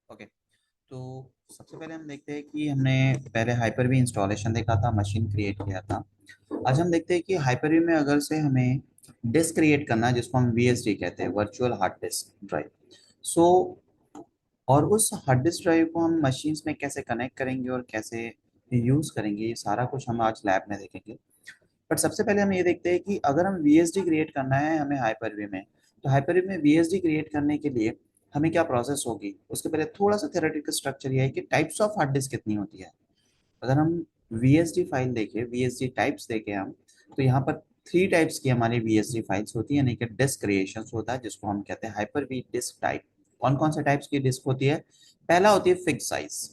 Okay. तो सबसे पहले हम देखते हैं कि हमने पहले हाइपर वी इंस्टॉलेशन देखा था, मशीन क्रिएट किया था। आज हम देखते हैं कि हाइपर वी में अगर से हमें डिस्क क्रिएट करना है, जिसको हम वीएसडी कहते हैं, वर्चुअल हार्ड डिस्क ड्राइव। सो और उस हार्ड डिस्क ड्राइव को हम मशीन्स में कैसे कनेक्ट करेंगे और कैसे यूज करेंगे, ये सारा कुछ हम आज लैब में देखेंगे। बट सबसे पहले हम ये देखते हैं कि अगर हम वीएसडी क्रिएट करना है हमें हाइपर-वी में, तो हाइपर-वी में वीएसडी क्रिएट करने के लिए हमें क्या प्रोसेस होगी, उसके पहले थोड़ा सा थ्योरेटिकल स्ट्रक्चर ये है कि टाइप्स ऑफ हार्ड डिस्क कितनी होती है। अगर हम वीएसडी फाइल देखें, वीएसडी टाइप्स देखें हम, तो यहाँ पर थ्री टाइप्स की हमारी वीएसडी फाइल्स होती है, यानी कि डिस्क क्रिएशन होता है, जिसको हम कहते हैं हाइपर वी डिस्क टाइप। कौन कौन से टाइप्स की डिस्क होती है? पहला होती है फिक्स साइज,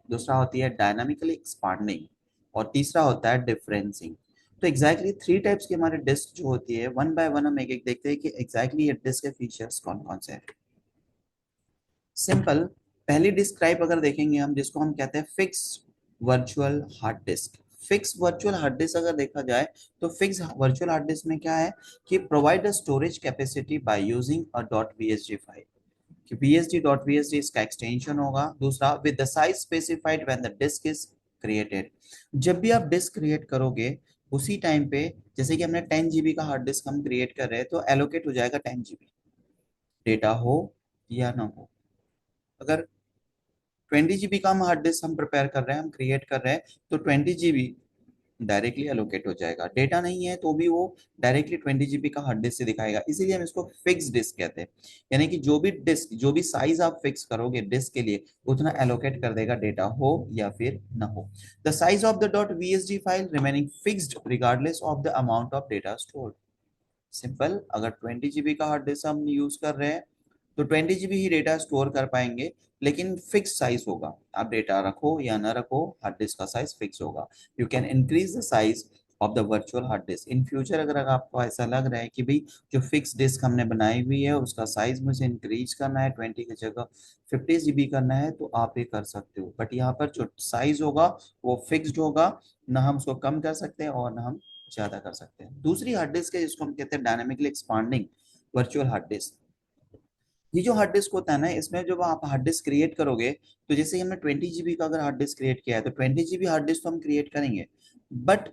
दूसरा होती है डायनामिकली एक्सपांडिंग, और तीसरा होता है डिफरेंसिंग। तो एग्जैक्टली थ्री टाइप्स की हमारी डिस्क जो होती है, वन बाय वन हम एक एक देखते हैं कि एग्जैक्टली ये डिस्क के फीचर्स कौन कौन से हैं। सिंपल, पहली डिस्क टाइप अगर देखेंगे हम, जिसको हम कहते हैं fix virtual hard disc. Fix virtual hard disc अगर देखा जाए, तो फिक्स वर्चुअल हार्ड डिस्क में क्या है कि provide a storage capacity by using a dot VSD file, कि bsd डॉट वीएसडी इसका एक्सटेंशन होगा। दूसरा, with the size specified when the disk is created. जब भी आप डिस्क क्रिएट करोगे, उसी टाइम पे, जैसे कि हमने 10 GB का हार्ड डिस्क हम क्रिएट कर रहे हैं, तो एलोकेट हो जाएगा 10 GB, डेटा हो या ना हो। अगर 20 GB का हम हार्ड डिस्क हम प्रिपेयर कर रहे हैं, हम क्रिएट कर रहे हैं, तो 20 GB डायरेक्टली एलोकेट हो जाएगा। डेटा नहीं है तो भी वो डायरेक्टली 20 GB का हार्ड डिस्क से दिखाएगा, इसीलिए हम इसको फिक्स डिस्क कहते हैं। यानी कि जो भी डिस्क, जो भी साइज आप फिक्स करोगे डिस्क के लिए, उतना एलोकेट कर देगा, डेटा हो या फिर ना हो। The size of the dot VSD file remaining fixed regardless of the amount of data stored. Simple, अगर 20 GB का हार्ड डिस्क हम यूज कर रहे हैं, तो 20 GB ही डेटा स्टोर कर पाएंगे, लेकिन फिक्स साइज होगा। आप डेटा रखो या ना रखो, हार्ड डिस्क का साइज फिक्स होगा। You can increase the size of the virtual hard disc in future. अगर आपको ऐसा लग रहा है कि भाई जो फिक्स डिस्क हमने बनाई हुई है उसका साइज मुझे इंक्रीज करना है, 20 की जगह 50 GB करना है, तो आप ये कर सकते हो। बट यहाँ पर जो साइज होगा वो फिक्स्ड होगा, ना हम उसको कम कर सकते हैं और ना हम ज्यादा कर सकते हैं। दूसरी हार्ड डिस्क है जिसको हम कहते हैं dynamically expanding virtual hard disc. ये जो हार्ड डिस्क होता है ना, इसमें जब आप हार्ड डिस्क क्रिएट करोगे, तो जैसे हमने 20 GB का अगर हार्ड डिस्क क्रिएट किया है, तो 20 GB हार्ड डिस्क तो हम क्रिएट करेंगे, बट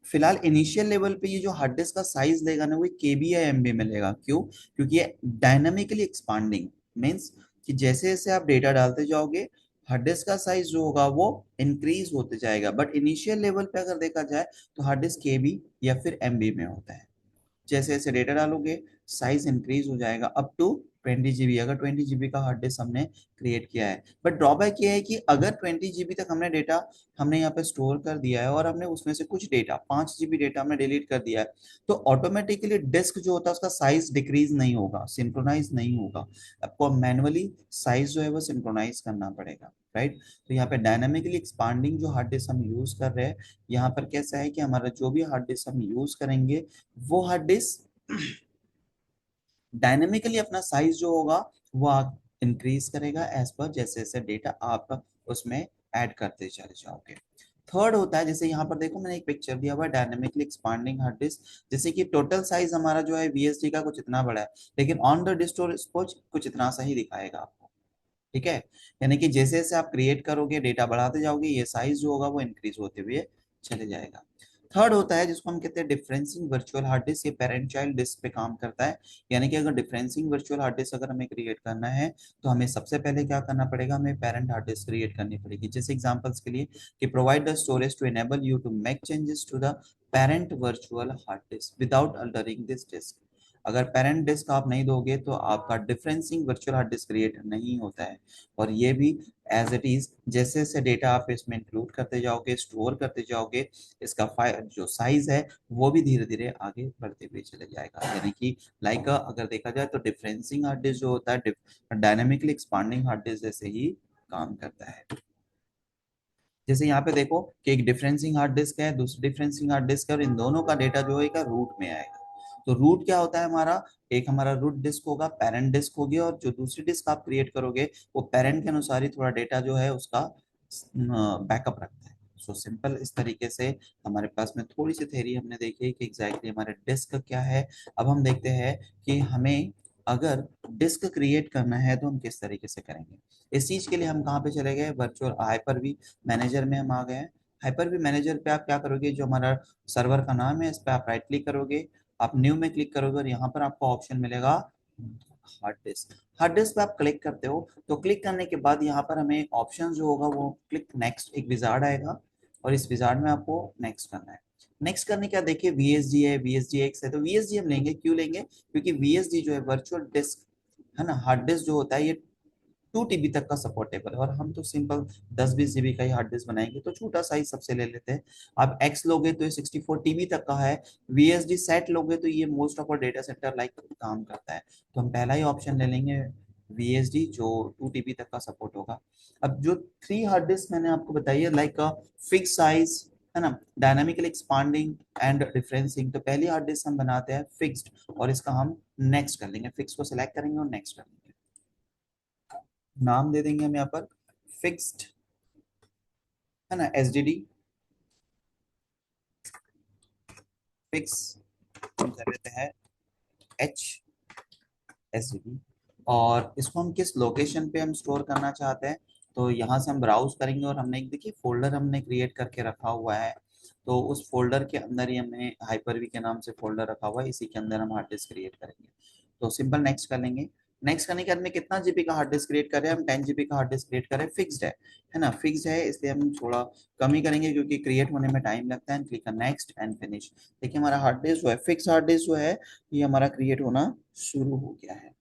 फिलहाल इनिशियल लेवल पे ये जो हार्ड डिस्क का साइज लेगा ना, वो केबी या एमबी में लेगा। क्यों? क्योंकि ये डायनामिकली एक्सपांडिंग मीन्स कि जैसे जैसे आप डेटा डालते जाओगे, हार्ड डिस्क का साइज जो होगा वो इंक्रीज होते जाएगा। बट इनिशियल लेवल पे अगर देखा जाए, तो हार्ड डिस्क केबी या फिर एमबी में होता है। जैसे जैसे डेटा डालोगे, साइज इंक्रीज हो जाएगा अप टू 20 GB। अगर 20 GB का हार्ड डिस्क हमने क्रिएट किया है, बट ड्रॉबैक ये है कि अगर 20 GB तक हमने डेटा हमने यहाँ पे स्टोर कर दिया है, और हमने उसमें से कुछ डेटा 5 GB डेटा हमने डिलीट कर दिया है, तो ऑटोमेटिकली डिस्क जो होता है उसका साइज डिक्रीज नहीं होगा, सिंक्रोनाइज नहीं होगा। आपको मैनुअली साइज जो है वो सिंक्रोनाइज करना पड़ेगा, राइट। तो यहाँ पे डायनामिकली एक्सपांडिंग जो हार्ड डिस्क हम यूज कर रहे हैं, यहाँ पर कैसा है कि हमारा जो भी हार्ड डिस्क हम यूज करेंगे, वो हार्ड डिस्क डायनेमिकली अपना साइज जो होगा वो आप इंक्रीज करेगा एज पर जैसे जैसे डेटा आप उसमें ऐड करते चले जाओगे। थर्ड होता है, जैसे यहाँ पर देखो मैंने एक पिक्चर दिया हुआ है डायनेमिकली एक्सपांडिंग हार्ड डिस्क। जैसे कि टोटल साइज हमारा जो है वीएसडी का कुछ इतना बड़ा है, लेकिन ऑन द डिस्क स्टोरेज कुछ इतना सा ही दिखाएगा आपको। ठीक है, यानी कि जैसे जैसे आप क्रिएट करोगे, डेटा बढ़ाते जाओगे, ये साइज जो होगा वो इंक्रीज होते हुए चले जाएगा। थर्ड होता है जिसको हम कहते हैं डिफरेंसिंग वर्चुअल हार्ड डिस्क। ये पेरेंट चाइल्ड डिस्क पे काम करता है। यानी कि अगर डिफरेंसिंग वर्चुअल हार्ड डिस्क अगर हमें क्रिएट करना है, तो हमें सबसे पहले क्या करना पड़ेगा, हमें पेरेंट हार्ड डिस्क क्रिएट करनी पड़ेगी। जैसे एग्जांपल्स के लिए, कि provide the storage to enable you to make changes to the parent virtual hard disk without altering this disk. अगर पेरेंट डिस्क आप नहीं दोगे, तो आपका differencing virtual hard disk create नहीं होता है। और ये भी एज इट इज, जैसे जैसे डेटा आप इसमें इंक्लूड करते जाओगे, स्टोर करते जाओगे, इसका जो साइज है वो भी धीरे धीरे आगे बढ़ते हुए चले जाएगा। यानी कि लाइक अगर देखा जाए तो डिफरेंसिंग हार्ड डिस्क जो होता है डायनेमिकली एक्सपांडिंग हार्ड डिस्क जैसे ही काम करता है। जैसे यहाँ पे देखो कि एक डिफरेंसिंग हार्ड डिस्क है, दूसरी डिफरेंसिंग हार्ड डिस्क है, और इन दोनों का डेटा जो है रूट में आएगा। तो रूट क्या होता है हमारा, एक हमारा रूट डिस्क होगा, पेरेंट डिस्क होगी, और जो दूसरी डिस्क आप क्रिएट करोगे वो पेरेंट के अनुसार ही थोड़ा डेटा जो है उसका बैकअप रखता है। सो सिंपल, इस तरीके से हमारे पास में थोड़ी सी थ्योरी हमने देखी कि एग्जैक्टली हमारे डिस्क क्या है। अब हम देखते हैं कि हमें अगर डिस्क क्रिएट करना है तो हम किस तरीके से करेंगे। इस चीज के लिए हम कहाँ पे चले गए, वर्चुअल हाइपर वी मैनेजर में हम आ गए हैं। हाइपर वी मैनेजर पे आप क्या करोगे, जो हमारा सर्वर का नाम है इस पे आप राइट क्लिक करोगे, आप न्यू में क्लिक करोगे और यहाँ पर आपको ऑप्शन मिलेगा हार्ड डिस्क। हार्ड डिस्क पे आप क्लिक करते हो तो क्लिक करने के बाद यहाँ पर हमें ऑप्शन जो होगा वो क्लिक नेक्स्ट, एक विजार्ड आएगा और इस विजार्ड में आपको नेक्स्ट करना है। नेक्स्ट करने का देखिए VSD है, VSD X है, तो VSD हम लेंगे, क्यों लेंगे, क्योंकि VSD जो है वर्चुअल डिस्क है ना, हार्ड डिस्क जो होता है ये 2 TB तक का सपोर्टेबल है, और हम तो सिंपल 10-20 GB का ही हार्ड डिस्क बनाएंगे तो छोटा साइज सबसे ले लेते हैं। आप एक्स लोगे तो ये 64 TB तक का है, VSD सेट लोगे तो ये मोस्ट ऑफ और डेटा सेंटर लाइक काम करता है, तो हम पहला ही ऑप्शन ले लेंगे VSD जो 2 TB तक का सपोर्ट होगा। अब जो 3 हार्ड डिस्क मैंने आपको बताई है लाइक फिक्स साइज है ना, डायनामिकली एक्सपांडिंग एंड डिफरेंसिंग, तो पहली हार्ड डिस्क हम बनाते हैं फिक्स्ड और इसका हम नेक्स्ट कर लेंगे, फिक्स को सिलेक्ट करेंगे और नेक्स्ट कर लेंगे। नाम दे देंगे हम यहाँ पर फिक्स्ड है ना, SDD फिक्स हम कर लेते हैं HSDD। और इसको हम किस लोकेशन पे हम स्टोर करना चाहते हैं, तो यहाँ से हम ब्राउज करेंगे और हमने एक देखिए फोल्डर हमने क्रिएट करके रखा हुआ है, तो उस फोल्डर के अंदर ही हमने हाइपर वी के नाम से फोल्डर रखा हुआ है, इसी के अंदर हम हार्ड डिस्क क्रिएट करेंगे। तो सिंपल नेक्स्ट कर लेंगे। नेक्स्ट करने के बाद में कितना जीबी का हार्ड डिस्क क्रिएट कर रहे हैं, हम 10 GB का हार्ड डिस्क क्रिएट कर रहे हैं, फिक्स्ड है ना, फिक्स्ड है इसलिए हम थोड़ा कम ही करेंगे क्योंकि क्रिएट होने में टाइम लगता है। Click next and finish. देखिए हमारा हार्ड डिस्क जो है, फिक्स हार्ड डिस्क जो है ये हमारा क्रिएट होना शुरू हो गया है।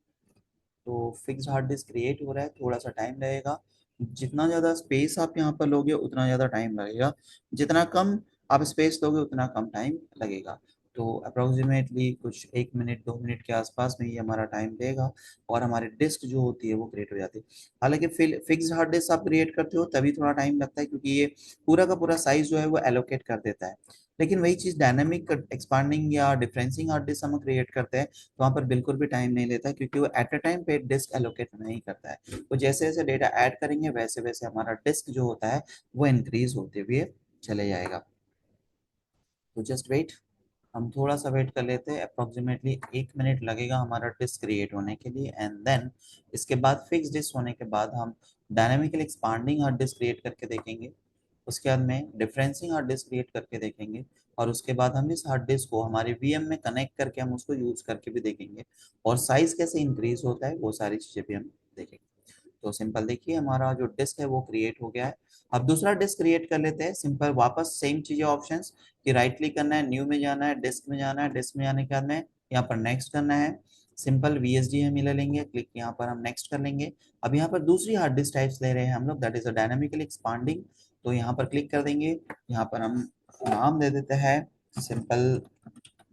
तो फिक्स्ड हार्ड डिस्क क्रिएट हो रहा है, थोड़ा सा टाइम लगेगा, जितना ज़्यादा स्पेस आप यहाँ पर लोगे उतना ज़्यादा टाइम लगेगा, जितना कम आप स्पेस लोगे उतना कम टाइम लगेगा। तो अप्रोक्सीमेटली कुछ 1 मिनट 2 मिनट के आसपास में ये हमारा टाइम लेगा और हमारी डिस्क जो होती है वो क्रिएट हो जाती है। हालांकि फिक्स्ड हार्ड डिस्क आप क्रिएट करते हो तभी थोड़ा टाइम लगता है क्योंकि ये पूरा का पूरा साइज जो है वो एलोकेट कर देता है, लेकिन वही चीज़ डायनामिक एक्सपांडिंग या डिफरेंसिंग हार्ड डिस्क हम क्रिएट करते हैं तो वहाँ पर बिल्कुल भी टाइम नहीं लेता क्योंकि वो एट अ टाइम पे डिस्क एलोकेट नहीं करता है। तो जैसे जैसे डेटा ऐड करेंगे वैसे वैसे हमारा डिस्क जो होता है वो इंक्रीज होते हुए चले जाएगा। तो जस्ट वेट, हम थोड़ा सा वेट कर लेते हैं, अप्रोक्सीमेटली 1 मिनट लगेगा हमारा डिस्क क्रिएट होने के लिए, एंड देन इसके बाद फिक्स डिस्क होने के बाद हम dynamically expanding hard disk create करके देखेंगे, उसके बाद में डिफरेंसिंग हार्ड डिस्क क्रिएट करके देखेंगे, और उसके बाद हम इस हार्ड डिस्क को हमारे VM में कनेक्ट करके हम उसको यूज करके भी देखेंगे, और साइज कैसे इंक्रीज होता है वो सारी चीजें भी हम देखेंगे। तो सिंपल देखिए हमारा जो डिस्क है वो क्रिएट हो गया है। अब दूसरा डिस्क क्रिएट कर लेते हैं, सिंपल वापस सेम चीजें ऑप्शंस कि राइट क्लिक करना है, न्यू में जाना है, डिस्क में जाना है, डिस्क में जाने के बाद में यहाँ पर नेक्स्ट करना है, सिंपल VSD हम ले लेंगे, क्लिक यहाँ पर हम नेक्स्ट कर लेंगे। अब यहाँ पर दूसरी हार्ड डिस्क टाइप्स ले रहे हैं हम लोग, that is a dynamically expanding, तो यहाँ पर क्लिक कर देंगे, यहाँ पर हम नाम दे देते हैं सिंपल,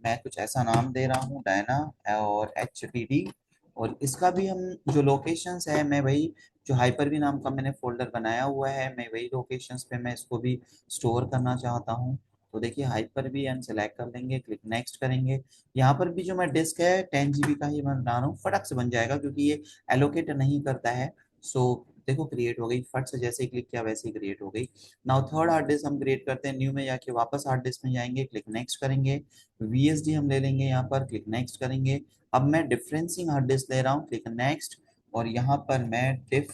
मैं कुछ ऐसा नाम दे रहा हूँ डायना और HDD, और इसका भी हम जो लोकेशंस है मैं वही, जो हाइपर वी नाम का मैंने फोल्डर बनाया हुआ है मैं वही लोकेशंस पे मैं इसको भी स्टोर करना चाहता हूँ। तो देखिए हाइपर वी हम सेलेक्ट कर लेंगे, क्लिक नेक्स्ट करेंगे। यहाँ पर भी जो मैं डिस्क है 10 GB का ही बना रहा हूँ, फटक से बन जाएगा क्योंकि ये एलोकेट नहीं करता है। सो देखो क्रिएट हो गई, फट से जैसे ही क्लिक किया वैसे ही क्रिएट हो गई। नाउ थर्ड हार्ड डिस्क हम क्रिएट करते हैं, न्यू में जाके वापस हार्ड डिस्क में जाएंगे, क्लिक नेक्स्ट करेंगे, VSD हम ले लेंगे यहाँ पर, क्लिक नेक्स्ट करेंगे। अब मैं डिफरेंसिंग हार्ड डिस्क ले रहा हूँ, क्लिक नेक्स्ट, और यहाँ पर मैं डिफ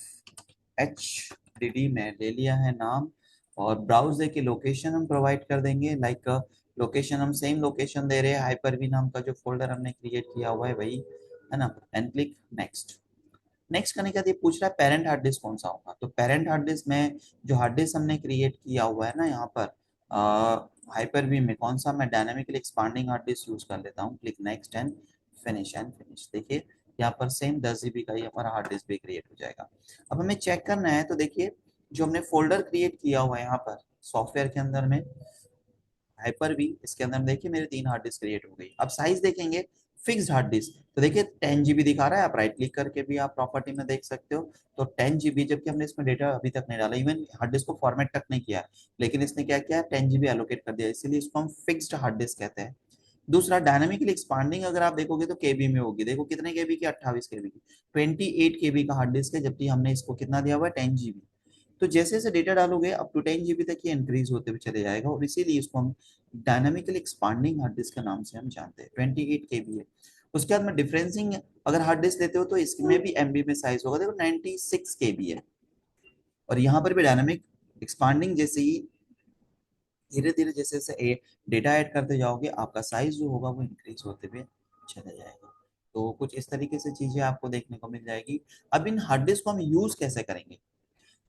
HDD में ले लिया है नाम, और ब्राउज दे के लोकेशन हम प्रोवाइड कर देंगे, लाइक लोकेशन हम सेम लोकेशन दे रहे हैं, हाइपर वी नाम का जो फोल्डर हमने क्रिएट किया हुआ है वही है ना, एंड क्लिक नेक्स्ट। नेक्स्ट करने के बाद ये पूछ रहा है पेरेंट हार्ड डिस्क कौन सा होगा, तो पेरेंट हार्ड डिस्क में जो हार्ड डिस्क हमने क्रिएट किया हुआ है ना यहाँ पर हाइपर वी में, कौन सा, मैं dynamically expanding hard disk use कर लेता हूँ, क्लिक नेक्स्ट एंड फिनिश। देखिए यहाँ पर सेम 10 GB का ही हमारा हार्ड डिस्क भी क्रिएट हो जाएगा। अब हमें चेक करना है, तो देखिए जो हमने फोल्डर क्रिएट किया हुआ है यहाँ पर सॉफ्टवेयर के अंदर में हाइपर वी, इसके अंदर देखिए मेरे 3 हार्ड डिस्क क्रिएट हो गई। अब साइज देखेंगे फिक्स्ड हार्ड डिस्क, तो देखिए 10 GB दिखा रहा है, आप राइट क्लिक करके भी आप प्रॉपर्टी में देख सकते हो। तो 10 GB, जबकि हमने इसमें डेटा अभी तक नहीं डाला, इवन हार्ड डिस्क को फॉर्मेट तक नहीं किया, लेकिन इसने क्या किया, 10 GB एलोकेट कर दिया, इसीलिए इसको हम फिक्स्ड हार्ड डिस्क कहते हैं। दूसरा डायनामिकली एक्सपांडिंग, अगर आप देखोगे तो केबी में होगी, देखो कितने केबी की, 28 KB की, 28 KB का हार्ड डिस्क है, जबकि हमने इसको कितना दिया हुआ है, 10 GB। तो जैसे जैसे डेटा डालोगे अप टू 10 GB तक ये इंक्रीज होते हुए चले जाएगा, और इसीलिए इसको हम डायनामिकली एक्सपांडिंग हार्ड डिस्क के नाम से हम जानते हैं। 28 KB है। उसके बाद में डिफरेंसिंग, अगर हार्ड डिस्क लेते हो तो इसमें भी एमबी में साइज होगा, देखो 96 केबी है। और यहाँ पर भी डायनामिक एक्सपांडिंग, जैसे ही धीरे धीरे जैसे जैसे डेटा ऐड करते जाओगे आपका साइज जो होगा वो इंक्रीज होते हुए चला जाएगा। तो कुछ इस तरीके से चीजें आपको देखने को मिल जाएगी। अब इन हार्ड डिस्क को हम यूज कैसे करेंगे?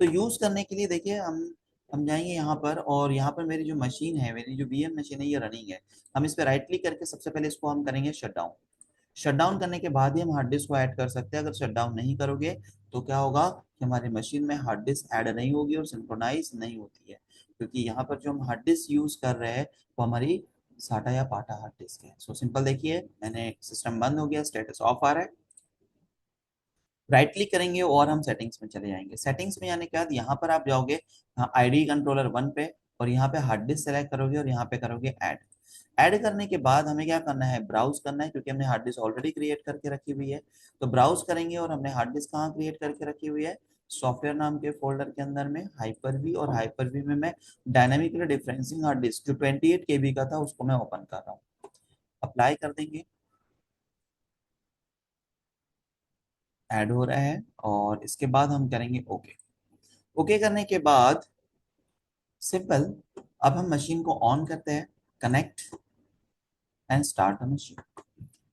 तो यूज करने के लिए देखिए हम जाएंगे यहाँ पर, और यहाँ पर मेरी जो मशीन है, मेरी जो वीएम मशीन है ये रनिंग है। हम इस पर राइट क्लिक करके सबसे पहले इसको हम करेंगे शट डाउन। शट डाउन करने के बाद ही हम हार्ड डिस्क को ऐड कर सकते हैं। अगर शट डाउन नहीं करोगे तो क्या होगा कि हमारी मशीन में हार्ड डिस्क ऐड नहीं होगी और सिंक्रोनाइज नहीं होती है, क्योंकि यहाँ पर जो हम हार्ड डिस्क यूज कर रहे हैं वो हमारी साटा या पाटा हार्ड डिस्क है। सो सिंपल, देखिए मैंने सिस्टम बंद हो गया, स्टेटस ऑफ आ रहा है। राइट क्लिक करेंगे और हम सेटिंग्स में चले जाएंगे। सेटिंग्स में आने के बाद यहाँ पर आप जाओगे आईडी कंट्रोलर 1 पे, और यहाँ पे हार्ड डिस्क सेलेक्ट करोगे और यहाँ पे करोगे ऐड। ऐड करने के बाद हमें क्या करना है, ब्राउज करना है, क्योंकि हमने हार्ड डिस्क ऑलरेडी क्रिएट करके रखी हुई है। तो ब्राउज करेंगे और हमने हार्ड डिस्क कहाँ क्रिएट करके रखी हुई है, सॉफ्टवेयर नाम के फोल्डर के अंदर में हाइपर वी। और हाइपर वी में मैं डायनामिकली डिफरेंसिंग हार्ड डिस्क जो 28 केबी का था उसको मैं ओपन कर रहा हूँ। अप्लाई कर देंगे, ऐड हो रहा है, और इसके बाद हम करेंगे ओके। ओके करने के बाद सिंपल, अब हम मशीन को ऑन करते हैं, connect and start the machine.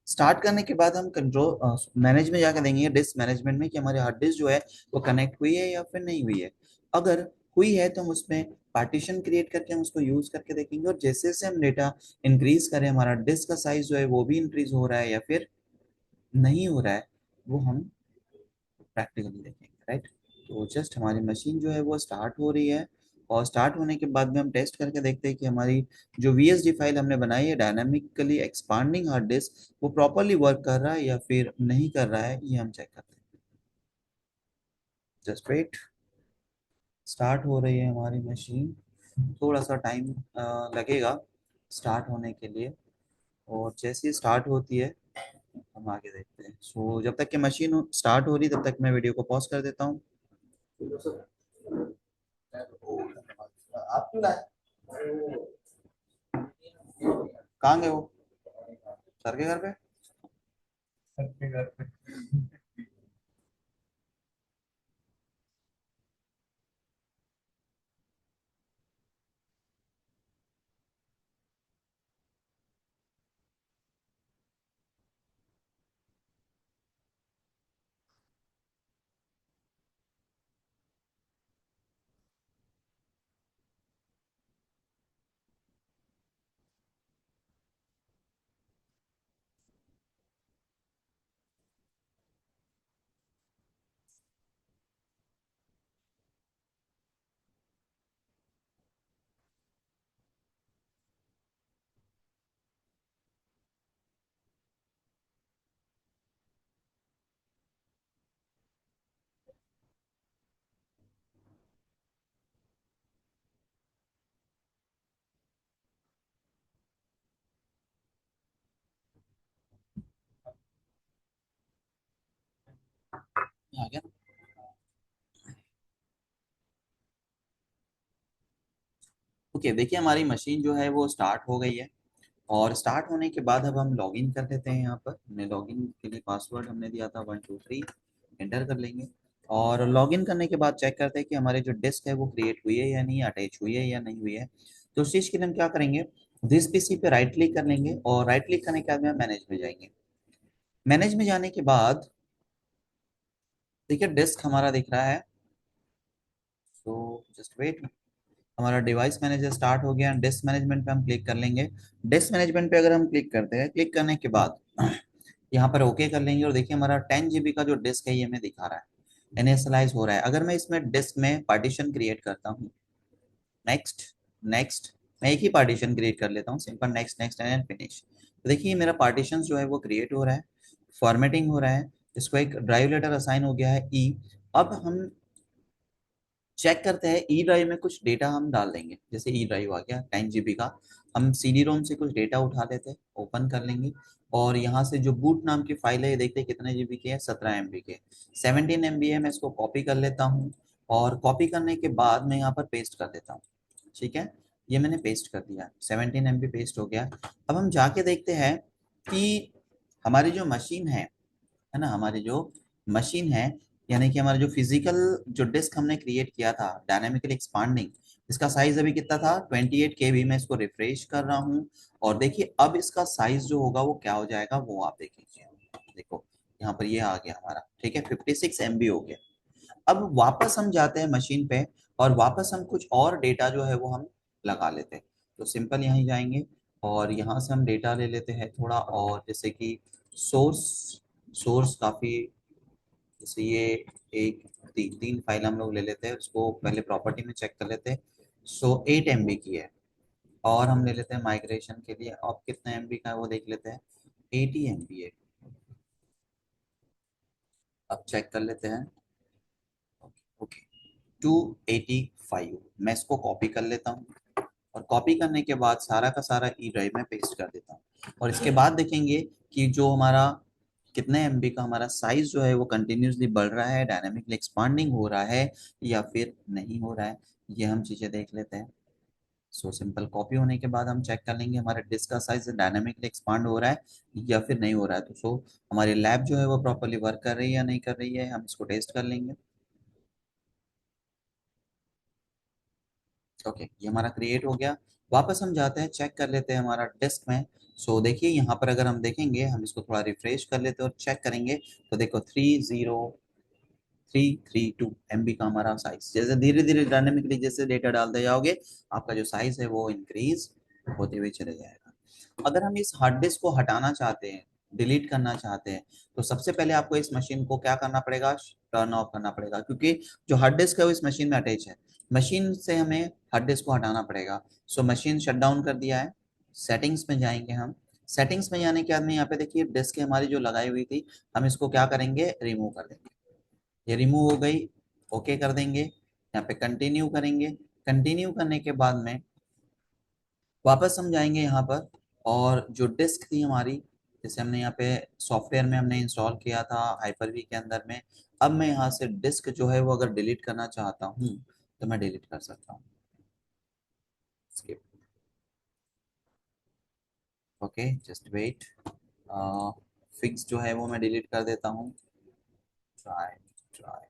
Start करने के बाद हम कंट्रोल मैनेज में जाकर देंगे, डिस्क मैनेजमेंट में, कि हमारी हार्ड डिस्क जो है वो कनेक्ट हुई है या फिर नहीं हुई है। अगर हुई है तो हम उसमें पार्टीशन क्रिएट करके हम उसको यूज करके देखेंगे, और जैसे जैसे हम डेटा इंक्रीज करें हमारा डिस्क का साइज जो है वो भी इंक्रीज हो रहा है या फिर नहीं हो रहा है, वो हम प्रैक्टिकली देखेंगे, राइट। तो जस्ट हमारी मशीन जो है वो स्टार्ट हो रही है, और स्टार्ट होने के बाद में हम टेस्ट करके देखते हैं कि हमारी जो VSD फाइल हमने बनाई है, डायनामिकली एक्सपांडिंग हार्ड डिस्क, वो प्रॉपरली वर्क कर रहा है या फिर नहीं कर रहा है, ये हम चेक करते हैं। जस्ट वेट, स्टार्ट हो रही है हमारी मशीन। थोड़ा सा टाइम लगेगा स्टार्ट होने के लिए, और जैसे ही स्टार्ट होती है हम आगे देखते हैं। सो जब तक कि मशीन स्टार्ट हो रही तब तक मैं वीडियो को पॉज कर देता हूँ। आप क्यों लाए? कहाँ गए वो? सर के घर पे? सर के घर पे। आ गया। ओके, देखिए हमारी मशीन जो है वो स्टार्ट हो गई है, और स्टार्ट होने के बाद अब हम लॉगिन कर लेते हैं। यहाँ पर हमने लॉगिन के लिए पासवर्ड हमने दिया था 123, एंटर कर लेंगे। और लॉगिन करने के बाद चेक करते हैं कि हमारी जो डिस्क है वो क्रिएट हुई है या नहीं, अटैच हुई है या नहीं हुई है। तो उस चीज़ के लिए हम क्या करेंगे, दिस पीसी पे राइट क्लिक कर लेंगे, और राइट क्लिक करने के बाद में मैनेज में जाएंगे। मैनेज में जाने के बाद देखिए डिस्क हमारा दिख रहा है। सो जस्ट वेट, हमारा डिवाइस मैनेजर स्टार्ट हो गया। डिस्क मैनेजमेंट पे हम क्लिक कर लेंगे। डिस्क मैनेजमेंट पे अगर हम क्लिक करते हैं, क्लिक करने के बाद यहाँ पर ओके कर लेंगे, और देखिए हमारा 10 GB का जो डिस्क है ये हमें दिखा रहा है, इनिशियलाइज हो रहा है। अगर मैं इसमें डिस्क में पार्टीशन क्रिएट करता हूँ, नेक्स्ट, नेक्स्ट, मैं एक ही पार्टीशन क्रिएट कर लेता हूँ, simple next, next and finish. तो देखिए मेरा पार्टीशन जो है वो क्रिएट हो रहा है, फॉर्मेटिंग हो रहा है, इसको एक ड्राइव लेटर असाइन हो गया है ई। अब हम चेक करते हैं, ई ड्राइव में कुछ डेटा हम डाल देंगे। जैसे ई ड्राइव आ गया 10 GB का, हम CD रोम से कुछ डेटा उठा लेते हैं, ओपन कर लेंगे, और यहाँ से जो बूट नाम की फाइल है ये देखते हैं कितने GB की है, 17 MB के, 17 MB है। मैं इसको कॉपी कर लेता हूँ, और कॉपी करने के बाद मैं यहाँ पर पेस्ट कर देता हूँ। ठीक है, ये मैंने पेस्ट कर दिया, 17 MB पेस्ट हो गया। अब हम जाके देखते हैं कि हमारी जो मशीन है ना, हमारी जो मशीन है, यानी कि हमारा जो फिजिकल जो डिस्क हमने क्रिएट किया था डायनामिकली एक्सपांडिंग, इसका साइज अभी कितना था 28 KB। मैं इसको रिफ्रेश कर रहा हूँ और देखिए अब इसका साइज जो होगा वो क्या हो जाएगा, वो आप देख लीजिए। देखो यहाँ पर ये आ गया हमारा, ठीक है, 56 MB हो गया। अब वापस हम जाते हैं मशीन पे और वापस हम कुछ और डेटा जो है वो हम लगा लेते हैं। तो सिंपल यहीं जाएंगे और यहाँ से हम डेटा ले लेते हैं थोड़ा, और जैसे कि सोर्स, सोर्स काफी, जैसे ये एक तीन फाइल हम लोग ले लेते हैं, उसको पहले प्रॉपर्टी में चेक कर लेते हैं। 8 MB की है। और हम ले लेते हैं माइग्रेशन के लिए, अब कितने MB का है वो देख लेते हैं, 80 MB है। अब चेक कर लेते हैं। ओके, 285। मैं इसको कॉपी कर लेता हूँ और कॉपी करने के बाद सारा का सारा ई ड्राइव में पेस्ट कर देता हूँ। और इसके बाद देखेंगे कि जो हमारा कितने एमबी का हमारा साइज जो है वो कंटिन्यूसली बढ़ रहा है, डायनामिकली एक्सपांडिंग हो रहा है या फिर नहीं हो रहा है, ये हम चीजें देख लेते हैं। सो सिंपल कॉपी होने के बाद हम चेक कर लेंगे हमारे डिस्क का साइज डायनामिकली एक्सपांड हो रहा है या फिर नहीं हो रहा है। तो हमारी लैब जो है वो प्रॉपरली वर्क कर रही है या नहीं कर रही है, हम इसको टेस्ट कर लेंगे। ओके, ये हमारा क्रिएट हो गया। वापस हम जाते हैं, चेक कर लेते हैं हमारा डिस्क में। देखिए यहाँ पर अगर हम देखेंगे, हम इसको थोड़ा रिफ्रेश कर लेते हैं और चेक करेंगे, तो देखो 30332 MB का हमारा साइज। जैसे धीरे धीरे डायनेमिकली जैसे डेटा डालते जाओगे, आपका जो साइज है वो इंक्रीज होते हुए चले जाएगा। अगर हम इस हार्ड डिस्क को हटाना चाहते हैं, डिलीट करना चाहते हैं, तो सबसे पहले आपको इस मशीन को क्या करना पड़ेगा, टर्न ऑफ करना पड़ेगा, क्योंकि जो हार्ड डिस्क है वो इस मशीन में अटैच है। मशीन से हमें हार्ड डिस्क को हटाना पड़ेगा। मशीन शट डाउन कर दिया है। सेटिंग्स में जाएंगे हम। सेटिंग्स में जाने के बाद में यहाँ पे देखिए डिस्क हमारी जो लगाई हुई थी, हम इसको क्या करेंगे, रिमूव कर देंगे। ये रिमूव हो गई, ओके कर देंगे। यहाँ पे कंटिन्यू करेंगे। कंटिन्यू करने के बाद में वापस हम जाएंगे यहाँ पर, और जो डिस्क थी हमारी, जैसे हमने यहाँ पे सॉफ्टवेयर में हमने इंस्टॉल किया था हाइपर वी के अंदर में, अब मैं यहाँ से डिस्क जो है वो अगर डिलीट करना चाहता हूँ तो मैं डिलीट कर सकता हूँ। Skip. Okay, just wait. Fix जो है वो मैं डिलीट कर देता हूँ। ट्राई, ट्राई,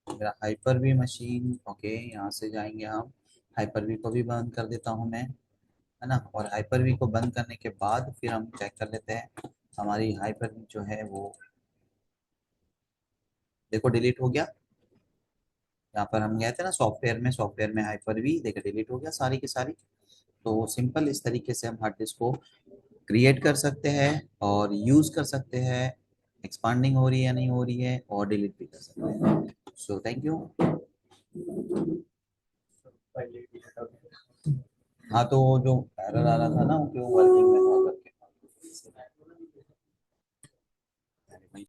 मेरा हाइपर वी मशीन, ओके यहाँ से जाएंगे हम। हाइपर वी को भी बंद कर देता हूँ मैं, है ना। और हाइपर वी को बंद करने के बाद फिर हम चेक कर लेते हैं हमारी हाइपर वी जो है वो, देखो डिलीट हो गया। यहाँ पर हम गए थे ना सॉफ्टवेयर में, सॉफ्टवेयर में हाइपर वी, देखो डिलीट हो गया सारी की सारी। तो सिंपल इस तरीके से हम हार्ड डिस्क को क्रिएट कर सकते हैं और यूज कर सकते हैं, एक्सपांडिंग हो रही है या नहीं हो रही है, और डिलीट भी कर सकते हैं। Thank you. हाँ, तो जो एरर आ रहा था ना, वो क्यों वर्किंग में